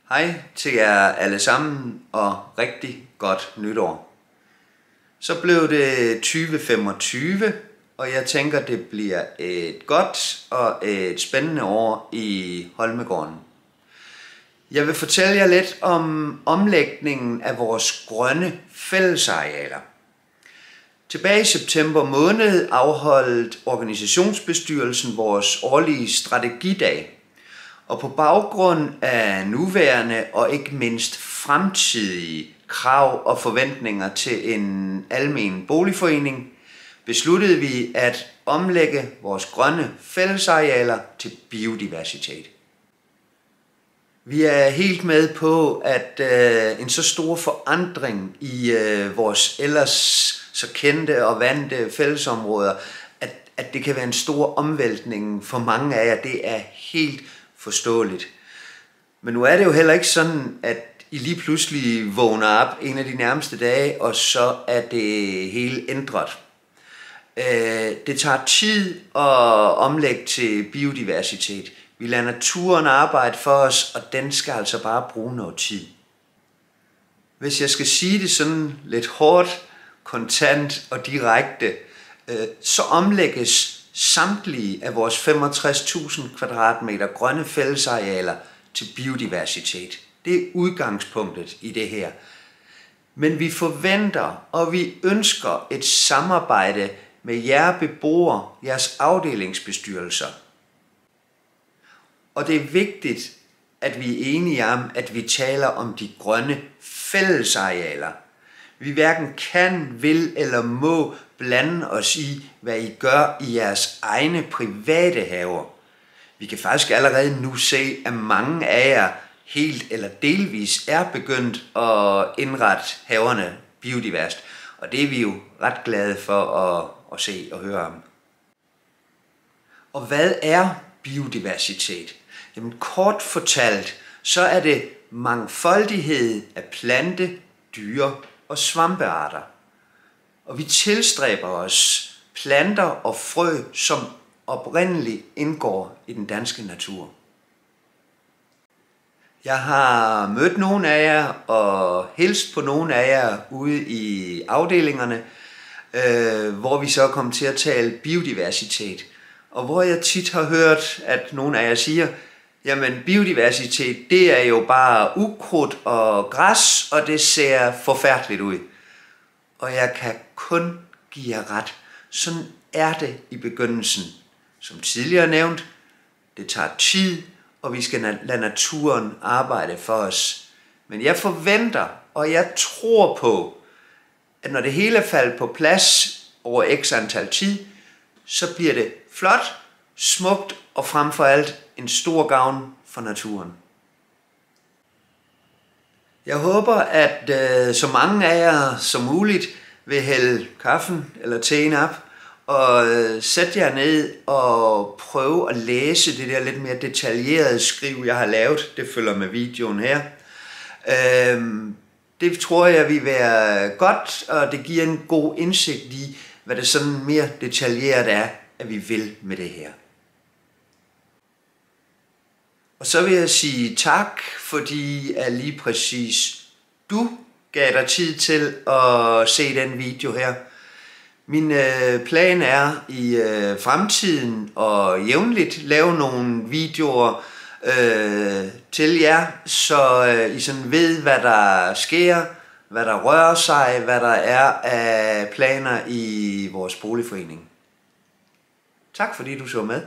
Hej til jer alle sammen og rigtig godt nytår. Så blev det 2025, og jeg tænker, det bliver et godt og et spændende år i Holmegården. Jeg vil fortælle jer lidt om omlægningen af vores grønne fællesarealer. Tilbage i september måned afholdt organisationsbestyrelsen vores årlige strategidag. Og på baggrund af nuværende og ikke mindst fremtidige krav og forventninger til en almen boligforening, besluttede vi at omlægge vores grønne fællesarealer til biodiversitet. Vi er helt med på, at en så stor forandring i vores ellers så kendte og vante fællesområder, at det kan være en stor omvæltning for mange af jer, det er helt forståeligt. Men nu er det jo heller ikke sådan, at I lige pludselig vågner op en af de nærmeste dage, og så er det hele ændret. Det tager tid at omlægge til biodiversitet. Vi lader naturen arbejde for os, og den skal altså bare bruge noget tid. Hvis jeg skal sige det sådan lidt hårdt, kontant og direkte, så omlægges samtlige af vores 65.000 kvadratmeter grønne fællesarealer til biodiversitet. Det er udgangspunktet i det her. Men vi forventer og vi ønsker et samarbejde med jer beboere, jeres afdelingsbestyrelser. Og det er vigtigt, at vi er enige om, at vi taler om de grønne fællesarealer. Vi hverken kan, vil eller må blande os i, hvad I gør i jeres egne private haver. Vi kan faktisk allerede nu se, at mange af jer helt eller delvis er begyndt at indrette haverne biodiverst. Og det er vi jo ret glade for at se og høre om. Og hvad er biodiversitet? Jamen kort fortalt, så er det mangfoldighed af plante, dyre og svampearter. Og vi tilstræber os planter og frø, som oprindeligt indgår i den danske natur. Jeg har mødt nogle af jer og hilst på nogle af jer ude i afdelingerne, hvor vi så er kommet til at tale biodiversitet. Og hvor jeg tit har hørt, at nogle af jer siger, jamen biodiversitet, det er jo bare ukrudt og græs, og det ser forfærdeligt ud. Og jeg kan kun give jer ret. Sådan er det i begyndelsen. Som tidligere nævnt, det tager tid, og vi skal lade naturen arbejde for os. Men jeg forventer, og jeg tror på, at når det hele er faldet på plads over x antal tid, så bliver det flot, smukt og frem for alt en stor gavn for naturen. Jeg håber, at så mange af jer som muligt vil hælde kaffen eller teen op og sætte jer ned og prøve at læse det der lidt mere detaljerede skriv, jeg har lavet. Det følger med videoen her. Det tror jeg vil være godt, og det giver en god indsigt i, hvad det sådan mere detaljeret er, at vi vil med det her. Og så vil jeg sige tak, fordi at lige præcis du gav dig tid til at se den video her. Min plan er i fremtiden at jævnligt lave nogle videoer til jer, så I sådan ved, hvad der sker, hvad der rører sig, hvad der er af planer i vores boligforening. Tak fordi du så med.